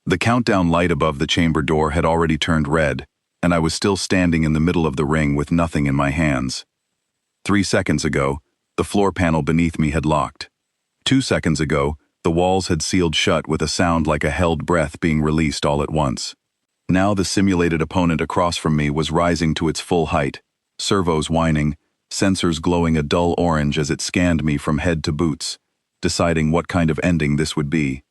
The countdown light above the chamber door had already turned red, and I was still standing in the middle of the ring with nothing in my hands. 3 seconds ago, the floor panel beneath me had locked. 2 seconds ago, the walls had sealed shut with a sound like a held breath being released all at once. Now the simulated opponent across from me was rising to its full height, servos whining, sensors glowing a dull orange as it scanned me from head to boots, deciding what kind of ending this would be.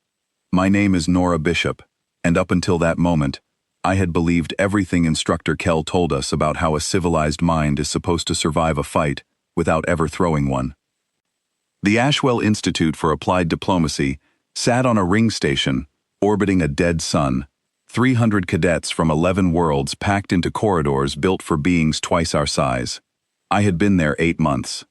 My name is Nora Bishop, and up until that moment, I had believed everything Instructor Kell told us about how a civilized mind is supposed to survive a fight without ever throwing one. The Ashwell Institute for Applied Diplomacy sat on a ring station, orbiting a dead sun, 300 cadets from 11 worlds packed into corridors built for beings twice our size. I had been there 8 months.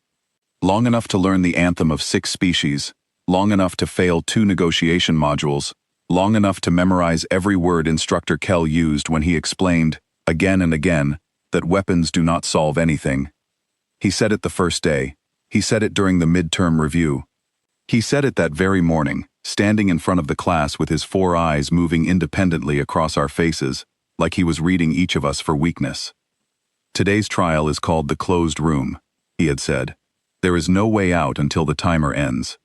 Long enough to learn the anthem of 6 species, long enough to fail 2 negotiation modules, long enough to memorize every word Instructor Kell used when he explained, again and again, that weapons do not solve anything. He said it the first day. He said it during the midterm review. He said it that very morning, standing in front of the class with his 4 eyes moving independently across our faces, like he was reading each of us for weakness. Today's trial is called the closed room, he had said. There is no way out until the timer ends.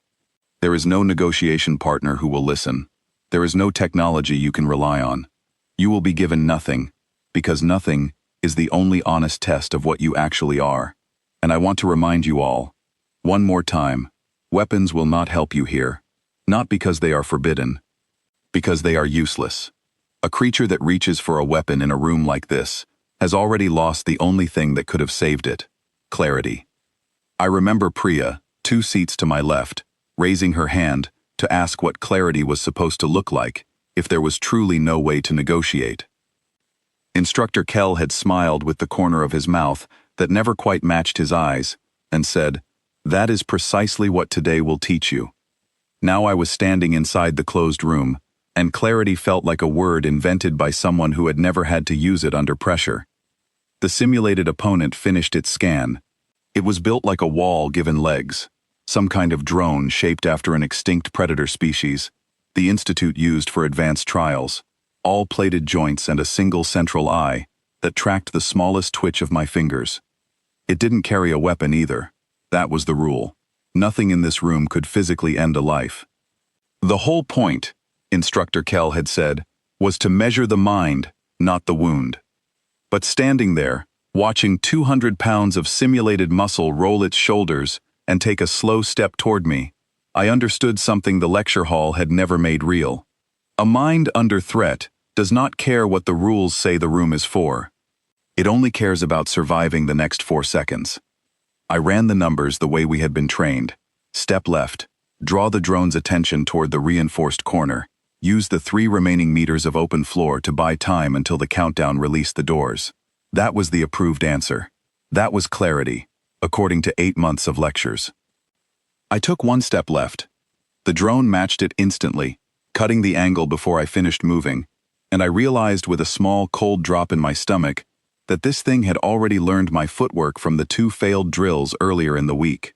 There is no negotiation partner who will listen. There is no technology you can rely on. You will be given nothing, because nothing is the only honest test of what you actually are. And I want to remind you all, one more time, weapons will not help you here. Not because they are forbidden, because they are useless. A creature that reaches for a weapon in a room like this has already lost the only thing that could have saved it: clarity. I remember Priya, 2 seats to my left, raising her hand to ask what clarity was supposed to look like if there was truly no way to negotiate. Instructor Kell had smiled with the corner of his mouth that never quite matched his eyes, and said, "That is precisely what today will teach you." Now I was standing inside the closed room, and clarity felt like a word invented by someone who had never had to use it under pressure. The simulated opponent finished its scan. It was built like a wall given legs, some kind of drone shaped after an extinct predator species, the Institute used for advanced trials, all plated joints and a single central eye that tracked the smallest twitch of my fingers. It didn't carry a weapon either. That was the rule. Nothing in this room could physically end a life. The whole point, Instructor Kell had said, was to measure the mind, not the wound. But standing there, watching 200 pounds of simulated muscle roll its shoulders and take a slow step toward me, I understood something the lecture hall had never made real. A mind under threat does not care what the rules say the room is for. It only cares about surviving the next 4 seconds. I ran the numbers the way we had been trained. Step left, draw the drone's attention toward the reinforced corner, use the 3 remaining meters of open floor to buy time until the countdown released the doors. That was the approved answer. That was clarity, according to 8 months of lectures. I took 1 step left. The drone matched it instantly, cutting the angle before I finished moving, and I realized with a small cold drop in my stomach that this thing had already learned my footwork from the 2 failed drills earlier in the week.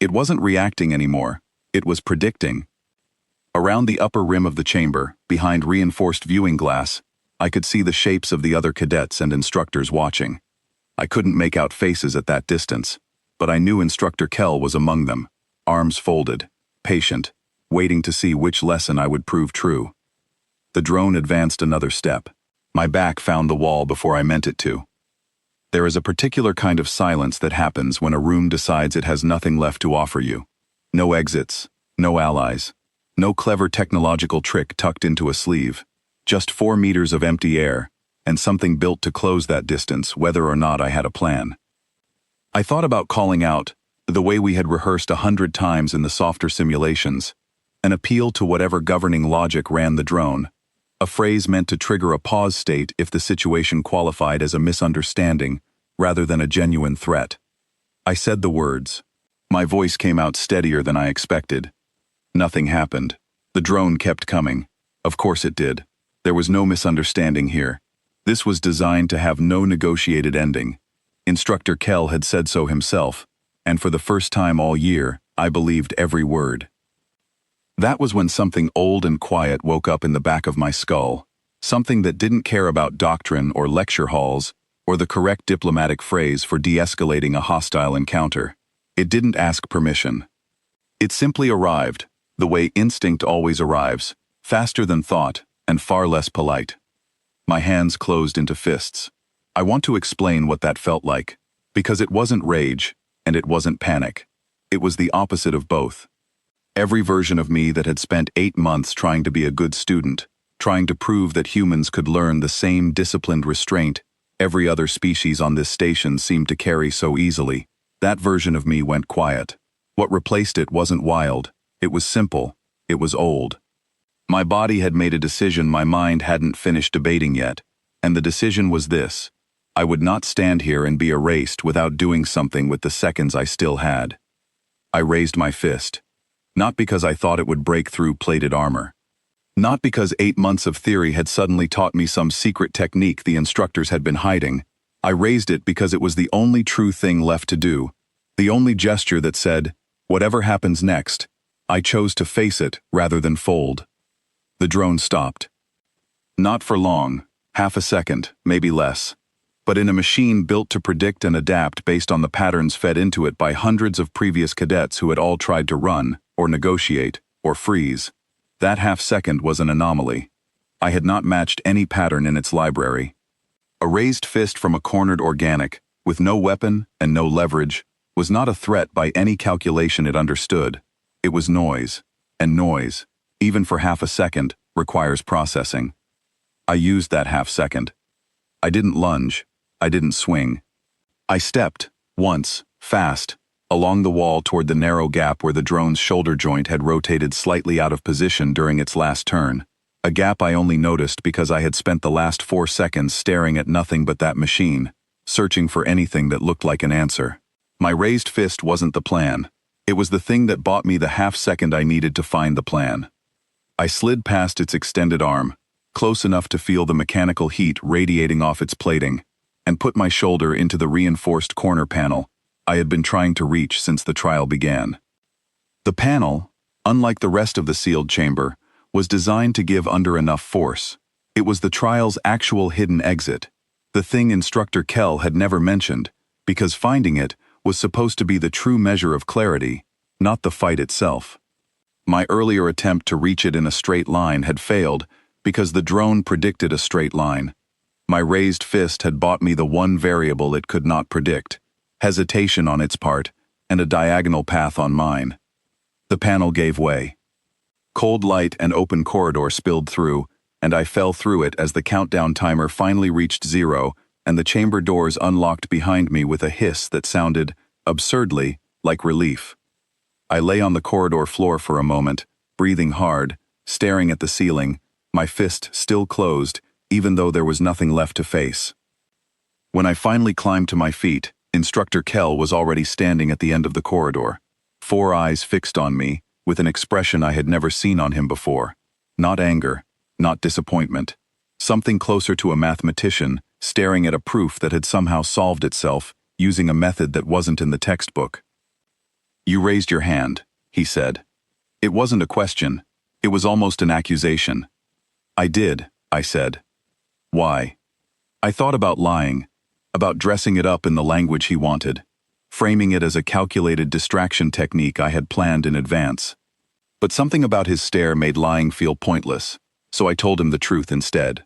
It wasn't reacting anymore, it was predicting. Around the upper rim of the chamber, behind reinforced viewing glass, I could see the shapes of the other cadets and instructors watching. I couldn't make out faces at that distance, but I knew Instructor Kell was among them, arms folded, patient, waiting to see which lesson I would prove true. The drone advanced another step. My back found the wall before I meant it to. There is a particular kind of silence that happens when a room decides it has nothing left to offer you. No exits, no allies, no clever technological trick tucked into a sleeve, just 4 meters of empty air, and something built to close that distance whether or not I had a plan. I thought about calling out, the way we had rehearsed 100 times in the softer simulations, an appeal to whatever governing logic ran the drone, a phrase meant to trigger a pause state if the situation qualified as a misunderstanding rather than a genuine threat. I said the words. My voice came out steadier than I expected. Nothing happened. The drone kept coming. Of course it did. There was no misunderstanding here. This was designed to have no negotiated ending. Instructor Kell had said so himself, and for the first time all year, I believed every word. That was when something old and quiet woke up in the back of my skull, something that didn't care about doctrine or lecture halls, or the correct diplomatic phrase for de-escalating a hostile encounter. It didn't ask permission. It simply arrived, the way instinct always arrives, faster than thought, and far less polite. My hands closed into fists. I want to explain what that felt like, because it wasn't rage, and it wasn't panic. It was the opposite of both. Every version of me that had spent 8 months trying to be a good student, trying to prove that humans could learn the same disciplined restraint every other species on this station seemed to carry so easily, that version of me went quiet. What replaced it wasn't wild, it was simple, it was old. My body had made a decision my mind hadn't finished debating yet, and the decision was this: I would not stand here and be erased without doing something with the seconds I still had. I raised my fist. Not because I thought it would break through plated armor. Not because 8 months of theory had suddenly taught me some secret technique the instructors had been hiding. I raised it because it was the only true thing left to do, the only gesture that said, whatever happens next, I chose to face it rather than fold. The drone stopped. Not for long, half a second, maybe less. But in a machine built to predict and adapt based on the patterns fed into it by hundreds of previous cadets who had all tried to run, or negotiate, or freeze, that half-second was an anomaly. I had not matched any pattern in its library. A raised fist from a cornered organic, with no weapon and no leverage, was not a threat by any calculation it understood. It was noise, and noise, even for half a second, requires processing. I used that half-second. I didn't lunge. I didn't swing. I stepped, once, fast, along the wall toward the narrow gap where the drone's shoulder joint had rotated slightly out of position during its last turn, a gap I only noticed because I had spent the last 4 seconds staring at nothing but that machine, searching for anything that looked like an answer. My raised fist wasn't the plan. It was the thing that bought me the half-second I needed to find the plan. I slid past its extended arm, close enough to feel the mechanical heat radiating off its plating, and put my shoulder into the reinforced corner panel I had been trying to reach since the trial began. The panel, unlike the rest of the sealed chamber, was designed to give under enough force. It was the trial's actual hidden exit, the thing Instructor Kell had never mentioned, because finding it was supposed to be the true measure of clarity, not the fight itself. My earlier attempt to reach it in a straight line had failed because the drone predicted a straight line. My raised fist had bought me the one variable it could not predict: hesitation on its part, and a diagonal path on mine. The panel gave way. Cold light and open corridor spilled through, and I fell through it as the countdown timer finally reached 0, and the chamber doors unlocked behind me with a hiss that sounded, absurdly, like relief. I lay on the corridor floor for a moment, breathing hard, staring at the ceiling, my fist still closed, even though there was nothing left to face. When I finally climbed to my feet, Instructor Kell was already standing at the end of the corridor, 4 eyes fixed on me, with an expression I had never seen on him before. Not anger, not disappointment. Something closer to a mathematician, staring at a proof that had somehow solved itself, using a method that wasn't in the textbook. "You raised your hand," he said. It wasn't a question. It was almost an accusation. "I did," I said. "Why?" I thought about lying, about dressing it up in the language he wanted, framing it as a calculated distraction technique I had planned in advance. But something about his stare made lying feel pointless, so I told him the truth instead.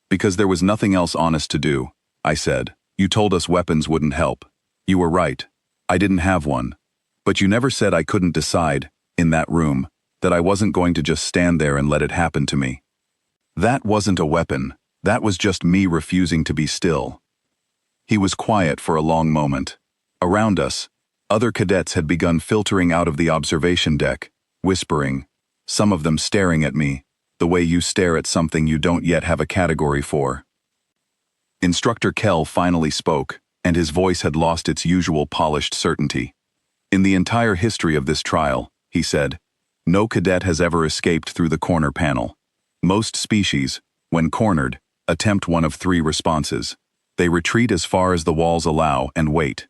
"Because there was nothing else honest to do," I said. "You told us weapons wouldn't help. You were right. I didn't have one. But you never said I couldn't decide, in that room, that I wasn't going to just stand there and let it happen to me. That wasn't a weapon. That was just me refusing to be still." He was quiet for a long moment. Around us, other cadets had begun filtering out of the observation deck, whispering, some of them staring at me, the way you stare at something you don't yet have a category for. Instructor Kell finally spoke, and his voice had lost its usual polished certainty. "In the entire history of this trial," he said, "no cadet has ever escaped through the corner panel. Most species, when cornered, attempt one of 3 responses. They retreat as far as the walls allow and wait.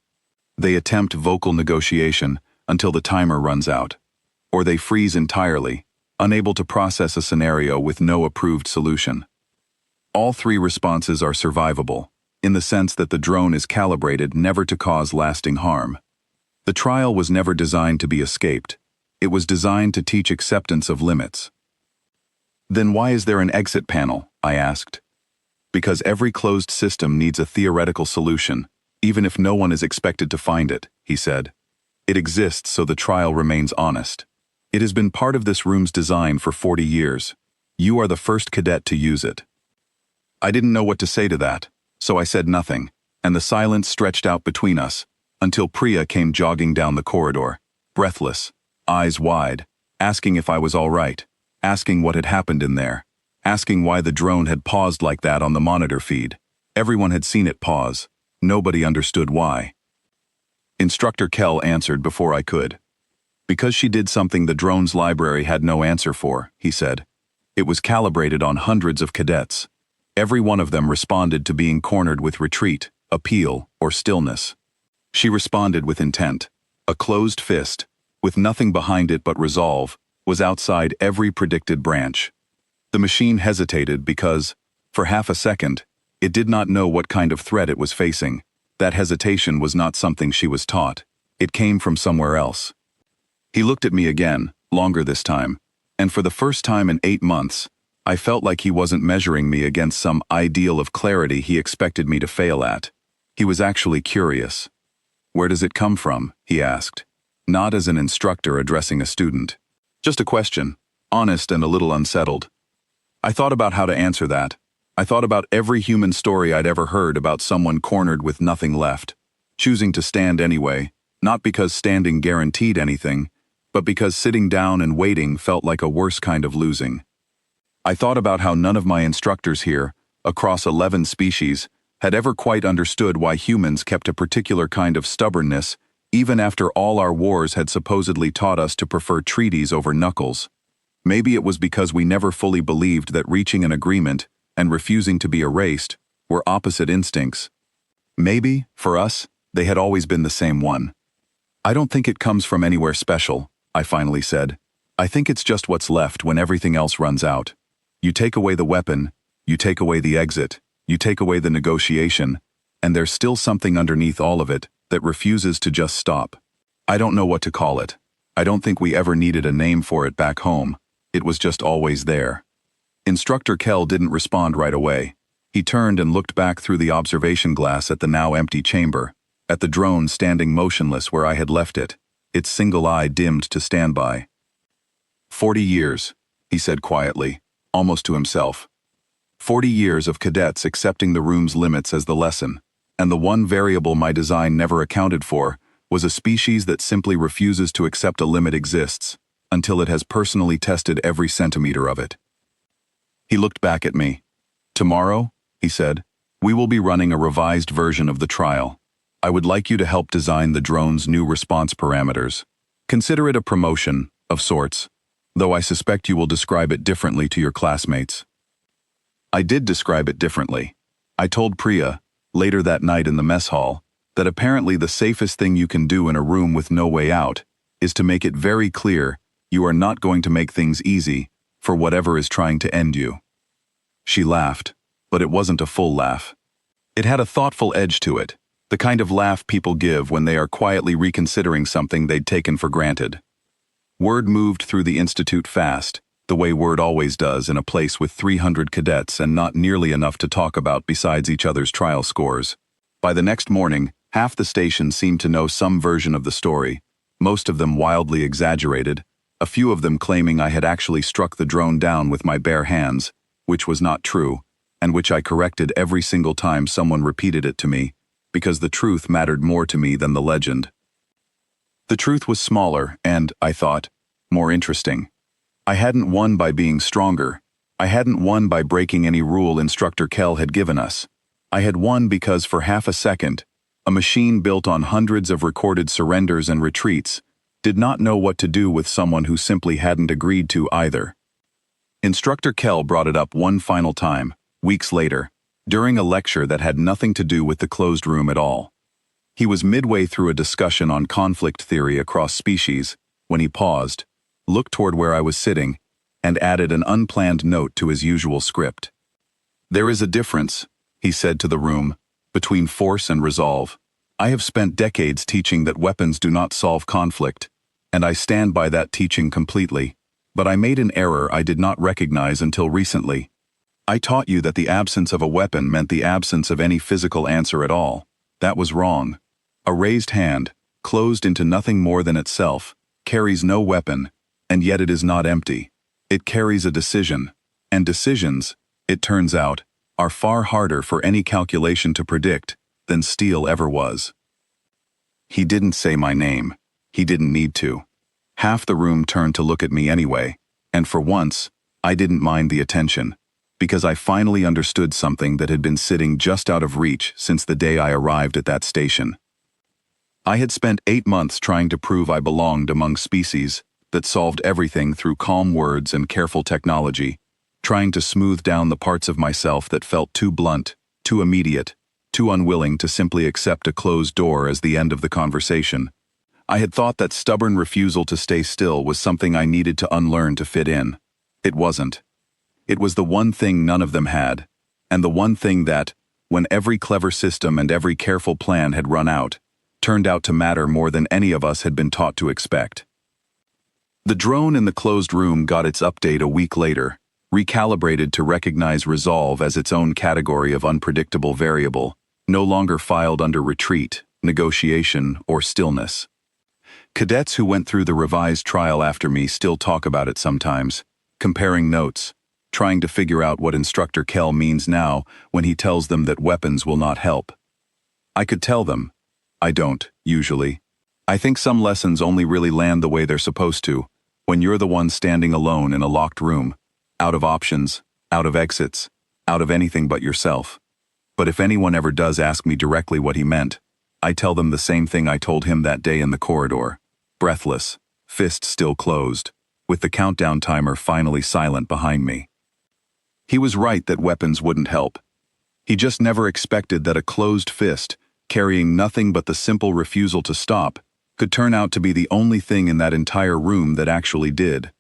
They attempt vocal negotiation until the timer runs out. or they freeze entirely, unable to process a scenario with no approved solution. All three responses are survivable, in the sense that the drone is calibrated never to cause lasting harm. The trial was never designed to be escaped. It was designed to teach acceptance of limits. Then why is there an exit panel? I asked. Because every closed system needs a theoretical solution, even if no one is expected to find it, he said. It exists so the trial remains honest. It has been part of this room's design for 40 years. You are the first cadet to use it. I didn't know what to say to that, so I said nothing, and the silence stretched out between us, until Priya came jogging down the corridor, breathless, eyes wide, asking if I was all right, asking what had happened in there, asking why the drone had paused like that on the monitor feed. Everyone had seen it pause. Nobody understood why. Instructor Kell answered before I could. Because she did something the drone's library had no answer for, he said. It was calibrated on hundreds of cadets. Every one of them responded to being cornered with retreat, appeal, or stillness. She responded with intent. A closed fist, with nothing behind it but resolve, was outside every predicted branch. The machine hesitated because, for half a second, it did not know what kind of threat it was facing. That hesitation was not something she was taught. It came from somewhere else. He looked at me again, longer this time, and for the first time in 8 months, I felt like he wasn't measuring me against some ideal of clarity he expected me to fail at. He was actually curious. Where does it come from? He asked. Not as an instructor addressing a student. Just a question, honest and a little unsettled. I thought about how to answer that. I thought about every human story I'd ever heard about someone cornered with nothing left, choosing to stand anyway, not because standing guaranteed anything, but because sitting down and waiting felt like a worse kind of losing. I thought about how none of my instructors here, across 11 species, had ever quite understood why humans kept a particular kind of stubbornness, even after all our wars had supposedly taught us to prefer treaties over knuckles. Maybe it was because we never fully believed that reaching an agreement and refusing to be erased were opposite instincts. Maybe, for us, they had always been the same one. I don't think it comes from anywhere special, I finally said. I think it's just what's left when everything else runs out. You take away the weapon, you take away the exit, you take away the negotiation, and there's still something underneath all of it that refuses to just stop. I don't know what to call it. I don't think we ever needed a name for it back home. It was just always there. Instructor Kell didn't respond right away. He turned and looked back through the observation glass at the now empty chamber, at the drone standing motionless where I had left it, its single eye dimmed to standby. 40 years, he said quietly, almost to himself. 40 years of cadets accepting the room's limits as the lesson, and the one variable my design never accounted for was a species that simply refuses to accept a limit exists until it has personally tested every centimeter of it. He looked back at me. Tomorrow, he said, we will be running a revised version of the trial. I would like you to help design the drone's new response parameters. Consider it a promotion, of sorts, though I suspect you will describe it differently to your classmates. I did describe it differently. I told Priya, later that night in the mess hall, that apparently the safest thing you can do in a room with no way out is to make it very clear you are not going to make things easy for whatever is trying to end you. She laughed, but it wasn't a full laugh. It had a thoughtful edge to it, the kind of laugh people give when they are quietly reconsidering something they'd taken for granted. Word moved through the institute fast, the way word always does in a place with 300 cadets and not nearly enough to talk about besides each other's trial scores. By the next morning, half the station seemed to know some version of the story, most of them wildly exaggerated, a few of them claiming I had actually struck the drone down with my bare hands, which was not true, and which I corrected every single time someone repeated it to me, because the truth mattered more to me than the legend. The truth was smaller and, I thought, more interesting. I hadn't won by being stronger. I hadn't won by breaking any rule Instructor Kell had given us. I had won because for half a second, a machine built on hundreds of recorded surrenders and retreats did not know what to do with someone who simply hadn't agreed to either. Instructor Kell brought it up one final time, weeks later, during a lecture that had nothing to do with the closed room at all. He was midway through a discussion on conflict theory across species when he paused, looked toward where I was sitting, and added an unplanned note to his usual script. "There is a difference," he said to the room, "between force and resolve. I have spent decades teaching that weapons do not solve conflict, and I stand by that teaching completely. But I made an error I did not recognize until recently. I taught you that the absence of a weapon meant the absence of any physical answer at all. That was wrong. A raised hand, closed into nothing more than itself, carries no weapon, and yet it is not empty. It carries a decision, and decisions, it turns out, are far harder for any calculation to predict than steel ever was." He didn't say my name. He didn't need to. Half the room turned to look at me anyway, and for once, I didn't mind the attention, because I finally understood something that had been sitting just out of reach since the day I arrived at that station. I had spent 8 months trying to prove I belonged among species that solved everything through calm words and careful technology, trying to smooth down the parts of myself that felt too blunt, too immediate, too unwilling to simply accept a closed door as the end of the conversation. I had thought that stubborn refusal to stay still was something I needed to unlearn to fit in. It wasn't. It was the one thing none of them had, and the one thing that, when every clever system and every careful plan had run out, turned out to matter more than any of us had been taught to expect. The drone in the closed room got its update a week later, recalibrated to recognize resolve as its own category of unpredictable variable, no longer filed under retreat, negotiation, or stillness. Cadets who went through the revised trial after me still talk about it sometimes, comparing notes, trying to figure out what Instructor Kell means now when he tells them that weapons will not help. I could tell them. I don't, usually. I think some lessons only really land the way they're supposed to, when you're the one standing alone in a locked room, out of options, out of exits, out of anything but yourself. But if anyone ever does ask me directly what he meant, I tell them the same thing I told him that day in the corridor, breathless, fist still closed, with the countdown timer finally silent behind me. He was right that weapons wouldn't help. He just never expected that a closed fist, carrying nothing but the simple refusal to stop, could turn out to be the only thing in that entire room that actually did.